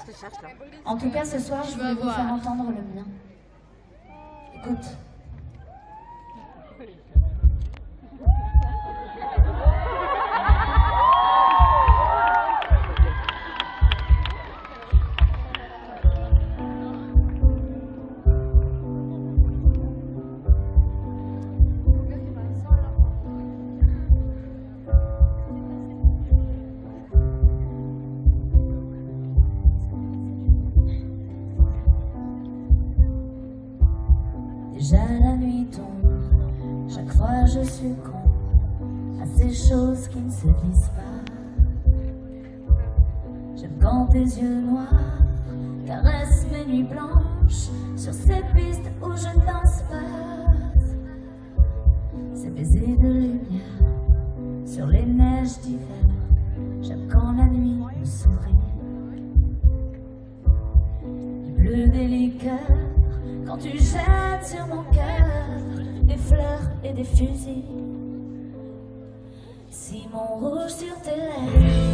Je te cherche là. En tout cas, ce soir, je vais vous faire entendre le mien. Écoute. Déjà la nuit tombe, chaque fois je succombe à ces choses qui ne se disent pas. J'aime quand tes yeux noirs caressent mes nuits blanches sur ces pistes où je ne danse pas. Ces baisers de lumière sur les neiges d'hiver. J'aime quand la nuit me sourit. Il pleut des liqueurs quand tu jettes sur mon cœur des fleurs et des fusils. Si mon rouge sur tes lèvres